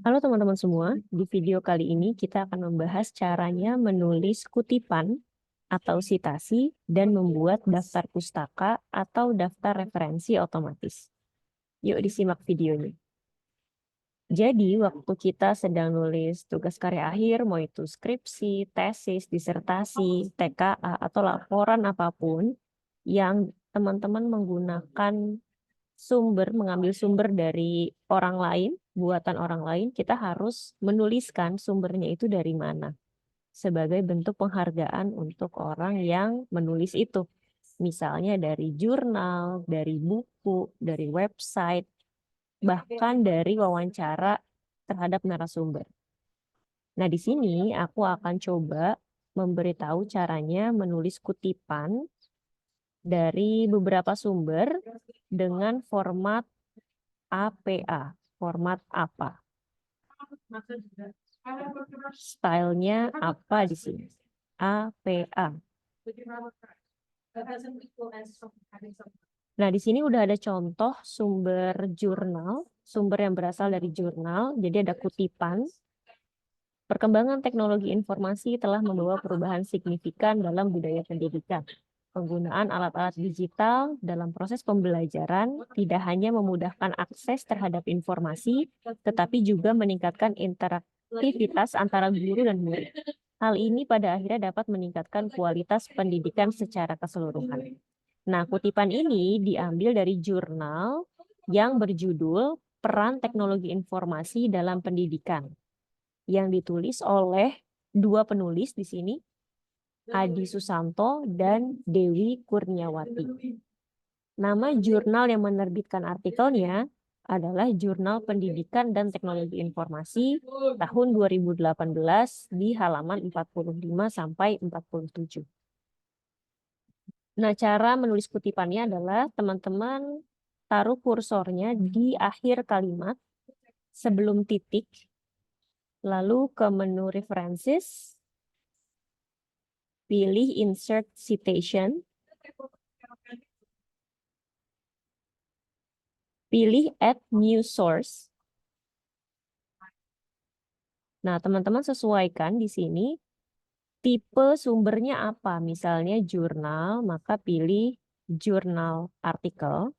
Halo teman-teman semua, di video kali ini kita akan membahas caranya menulis kutipan atau sitasi dan membuat daftar pustaka atau daftar referensi otomatis. Yuk disimak videonya. Jadi waktu kita sedang nulis tugas karya akhir, mau itu skripsi, tesis, disertasi, TKA, atau laporan apapun yang teman-teman menggunakan mengambil sumber dari orang lain, buatan orang lain, kita harus menuliskan sumbernya itu dari mana. Sebagai bentuk penghargaan untuk orang yang menulis itu. Misalnya dari jurnal, dari buku, dari website, bahkan dari wawancara terhadap narasumber. Nah, di sini aku akan coba memberitahu caranya menulis kutipan dari beberapa sumber dengan format APA, format apa? Stylenya apa di sini? APA. Nah, di sini udah ada contoh sumber jurnal, sumber yang berasal dari jurnal. Jadi ada kutipan. Perkembangan teknologi informasi telah membawa perubahan signifikan dalam budaya pendidikan. Penggunaan alat-alat digital dalam proses pembelajaran tidak hanya memudahkan akses terhadap informasi, tetapi juga meningkatkan interaktivitas antara guru dan murid. Hal ini pada akhirnya dapat meningkatkan kualitas pendidikan secara keseluruhan. Nah, kutipan ini diambil dari jurnal yang berjudul Peran Teknologi Informasi dalam Pendidikan, yang ditulis oleh dua penulis di sini, Adi Susanto dan Dewi Kurniawati. Nama jurnal yang menerbitkan artikelnya adalah Jurnal Pendidikan dan Teknologi Informasi tahun 2018 di halaman 45 sampai 47. Nah, cara menulis kutipannya adalah teman-teman taruh kursornya di akhir kalimat sebelum titik, lalu ke menu References, pilih Insert Citation, pilih Add New Source. Nah, teman-teman sesuaikan di sini tipe sumbernya apa. Misalnya jurnal, maka pilih jurnal artikel.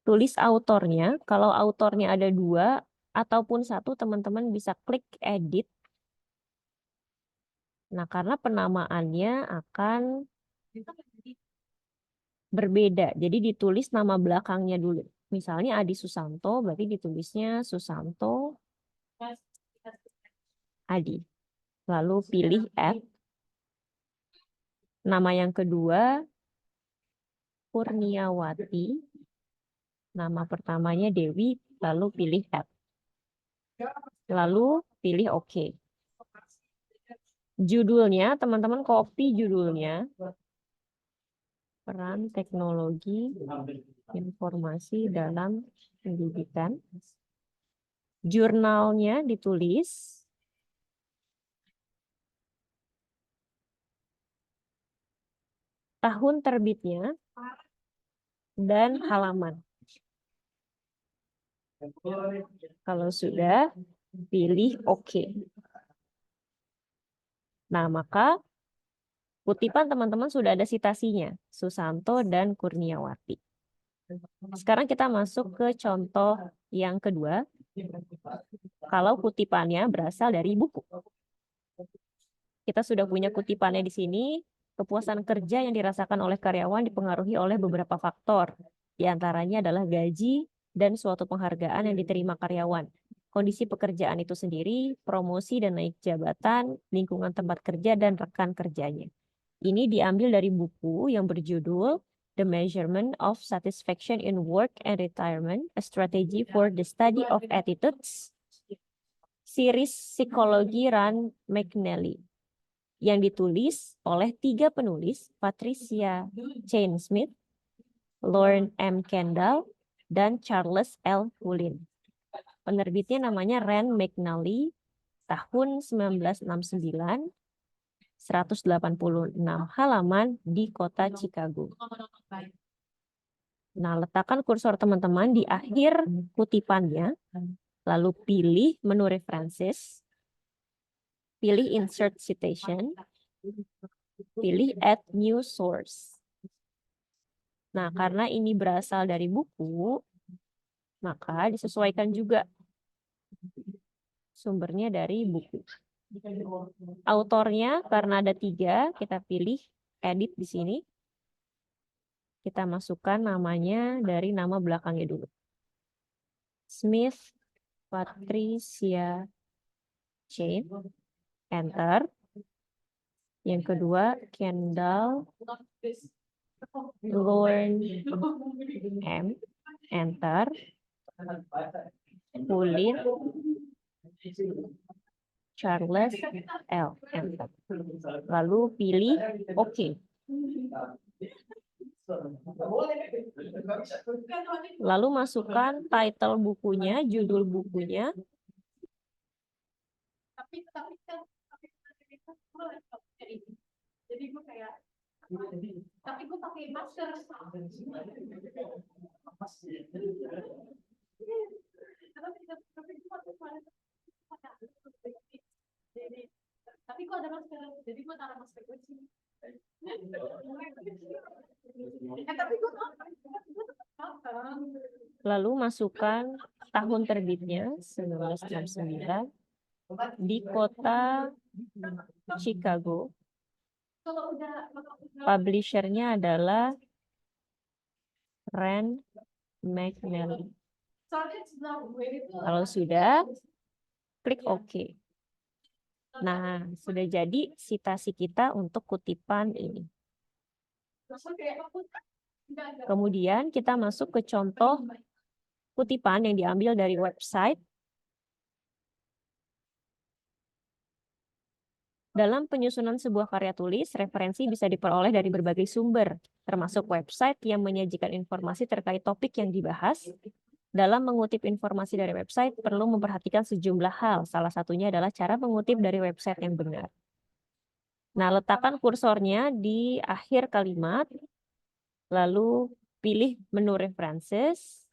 Tulis autornya. Kalau autornya ada dua ataupun satu, teman-teman bisa klik Edit. Nah, karena penamaannya akan berbeda. Jadi ditulis nama belakangnya dulu. Misalnya Adi Susanto, berarti ditulisnya Susanto Adi. Lalu pilih Add. Nama yang kedua Kurniawati. Nama pertamanya Dewi, lalu pilih Add. Lalu pilih OK. Judulnya, teman-teman copy judulnya. Peran teknologi informasi dalam pendidikan. Jurnalnya ditulis. Tahun terbitnya. Dan halaman. Kalau sudah, pilih OK. Nah, maka kutipan teman-teman sudah ada sitasinya. Susanto dan Kurniawati. Sekarang kita masuk ke contoh yang kedua. Kalau kutipannya berasal dari buku. Kita sudah punya kutipannya di sini. Kepuasan kerja yang dirasakan oleh karyawan dipengaruhi oleh beberapa faktor. Di antaranya adalah gaji dan suatu penghargaan yang diterima karyawan. Kondisi pekerjaan itu sendiri, promosi dan naik jabatan, lingkungan tempat kerja, dan rekan kerjanya. Ini diambil dari buku yang berjudul The Measurement of Satisfaction in Work and Retirement, A Strategy for the Study of Attitudes, series Psikologi Rand McNally, yang ditulis oleh tiga penulis, Patricia Chainsmith, Lorne M. Kendall, dan Charles L. Hullin. Penerbitnya namanya Rand McNally, tahun 1969, 186 halaman di kota Chicago. Nah, letakkan kursor teman-teman di akhir kutipannya, lalu pilih menu references, pilih insert citation, pilih add new source. Nah, karena ini berasal dari buku, maka disesuaikan juga sumbernya dari buku. Autornya, karena ada 3, kita pilih edit di sini. Kita masukkan namanya dari nama belakangnya dulu. Smith Patricia Chain. Enter. Yang kedua, Kendall Lorne M. Enter. Pulin Charles L. Enter. Lalu pilih OK. Lalu masukkan title bukunya, judul bukunya. Tapi gue pakai masker. Tapi kok ada masker, jadi gue taruh masker gue sini. Lalu masukkan tahun terbitnya 1969 di kota Chicago. Publishernya adalah Rand McNally. Kalau sudah, klik OK. Nah, sudah jadi citasi kita untuk kutipan ini. Kemudian kita masuk ke contoh kutipan yang diambil dari website. Dalam penyusunan sebuah karya tulis, referensi bisa diperoleh dari berbagai sumber, termasuk website yang menyajikan informasi terkait topik yang dibahas. Dalam mengutip informasi dari website, perlu memperhatikan sejumlah hal. Salah satunya adalah cara mengutip dari website yang benar. Nah, letakkan kursornya di akhir kalimat, lalu pilih menu references,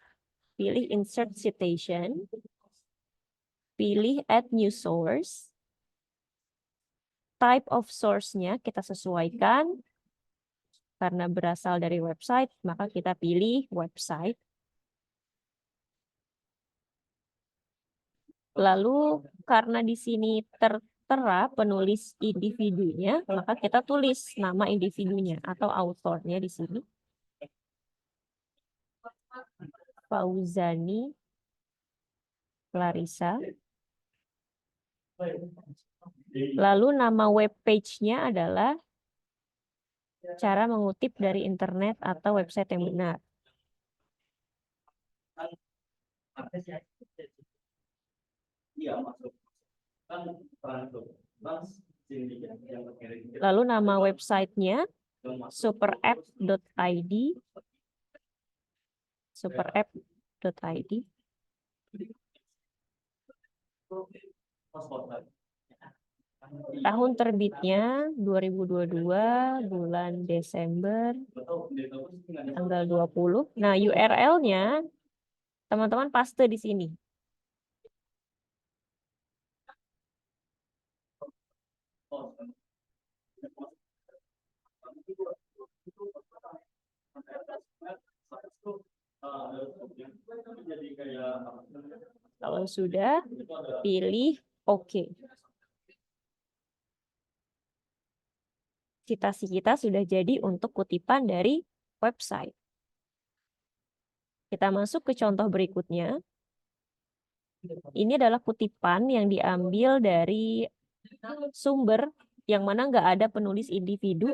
pilih insert citation, pilih add new source, type of source-nya kita sesuaikan, karena berasal dari website, maka kita pilih website. Lalu karena di sini tertera penulis individunya, maka kita tulis nama individunya atau autornya di sini. Fauzani Clarissa. Lalu nama web page-nya adalah cara mengutip dari internet atau website yang benar. Lalu nama websitenya superapp.id. Superapp.id. Tahun terbitnya 2022, bulan Desember, tanggal 20. Nah, URL-nya teman-teman paste di sini. Kalau sudah, pilih OK. Citasi kita sudah jadi untuk kutipan dari website. Kita masuk ke contoh berikutnya. Ini adalah kutipan yang diambil dari sumber yang mana nggak ada penulis individu,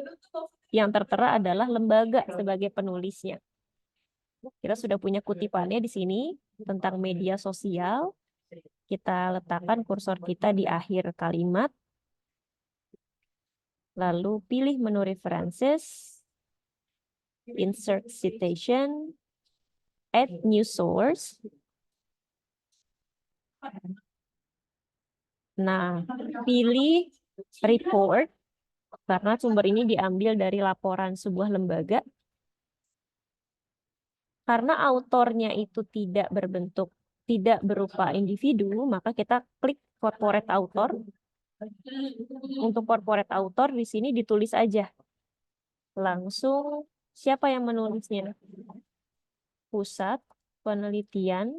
yang tertera adalah lembaga sebagai penulisnya. Kita sudah punya kutipannya di sini tentang media sosial. Kita letakkan kursor kita di akhir kalimat. Lalu pilih menu references, insert citation, add new source. Nah, pilih report, karena sumber ini diambil dari laporan sebuah lembaga. Karena autornya itu tidak berupa individu, maka kita klik corporate author. Untuk corporate author di sini ditulis aja langsung siapa yang menulisnya. Pusat Penelitian,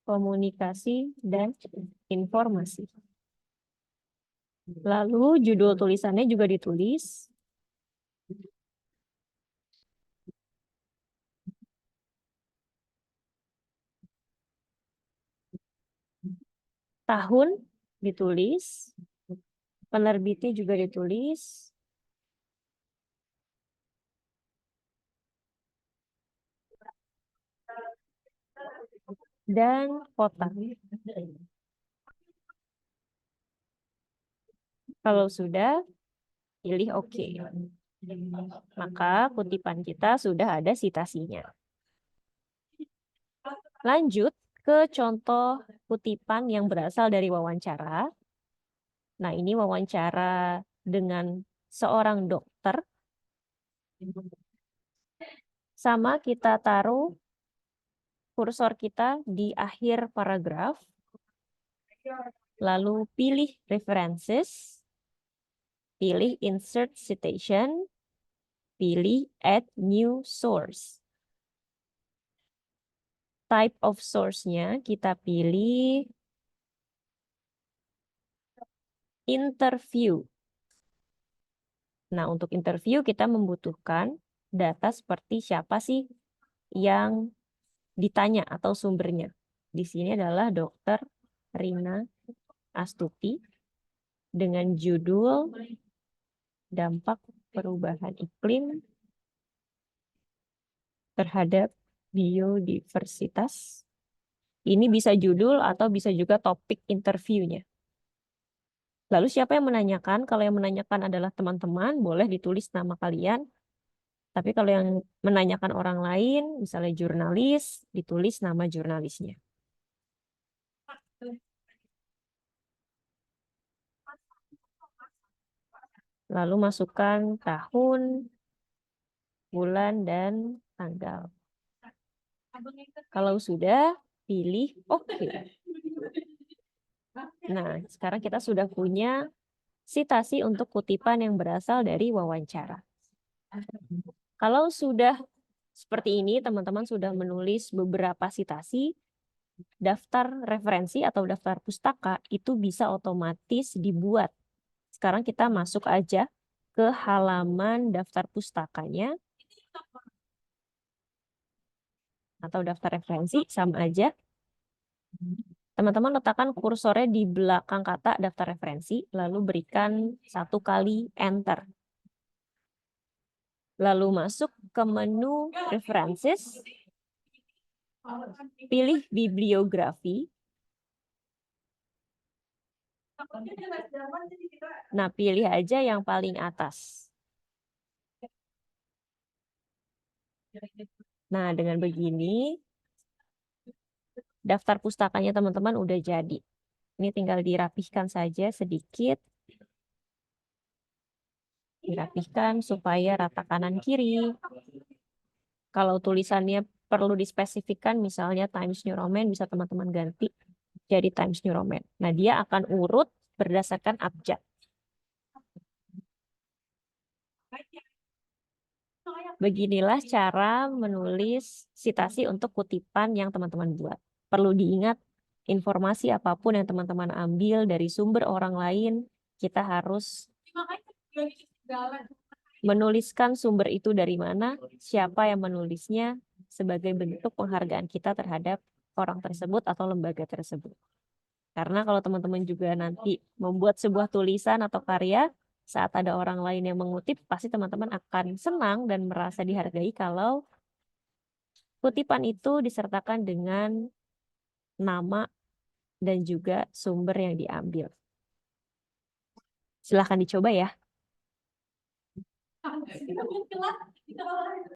Komunikasi, dan Informasi. Lalu judul tulisannya juga ditulis. Tahun ditulis. Penerbitnya juga ditulis. Dan kota. Kalau sudah, pilih OK. Maka kutipan kita sudah ada citasinya. Lanjut ke contoh kutipan yang berasal dari wawancara. Nah, ini wawancara dengan seorang dokter. Sama kita taruh kursor kita di akhir paragraf. Lalu pilih references. Pilih insert citation. Pilih add new source. Type of source-nya kita pilih interview. Nah, untuk interview kita membutuhkan data seperti siapa sih yang ditanya atau sumbernya. Di sini adalah Dr. Rina Astuti dengan judul Dampak Perubahan Iklim terhadap Biodiversitas. Ini bisa judul atau bisa juga topik interviewnya. Lalu siapa yang menanyakan? Kalau yang menanyakan adalah teman-teman, boleh ditulis nama kalian. Tapi kalau yang menanyakan orang lain, misalnya jurnalis, ditulis nama jurnalisnya. Lalu masukkan tahun, bulan, dan tanggal. Kalau sudah, pilih OK. Nah, sekarang kita sudah punya citasi untuk kutipan yang berasal dari wawancara. Kalau sudah seperti ini, teman-teman sudah menulis beberapa citasi, daftar referensi atau daftar pustaka itu bisa otomatis dibuat. Sekarang kita masuk aja ke halaman daftar pustakanya. Atau daftar referensi, sama aja. Teman-teman letakkan kursornya di belakang kata daftar referensi, lalu berikan 1 kali enter. Lalu masuk ke menu references, pilih bibliografi. Nah, pilih aja yang paling atas. Nah, dengan begini, daftar pustakanya teman-teman udah jadi. Ini tinggal dirapihkan saja sedikit. Dirapihkan supaya rata kanan kiri. Kalau tulisannya perlu dispesifikkan, misalnya Times New Roman, bisa teman-teman ganti jadi Times New Roman. Nah, dia akan urut berdasarkan abjad. Beginilah cara menulis citasi untuk kutipan yang teman-teman buat. Perlu diingat, informasi apapun yang teman-teman ambil dari sumber orang lain, kita harus menuliskan sumber itu dari mana, siapa yang menulisnya, sebagai bentuk penghargaan kita terhadap orang tersebut atau lembaga tersebut. Karena kalau teman-teman juga nanti membuat sebuah tulisan atau karya, saat ada orang lain yang mengutip, pasti teman-teman akan senang dan merasa dihargai kalau kutipan itu disertakan dengan nama dan juga sumber yang diambil. Silahkan dicoba ya.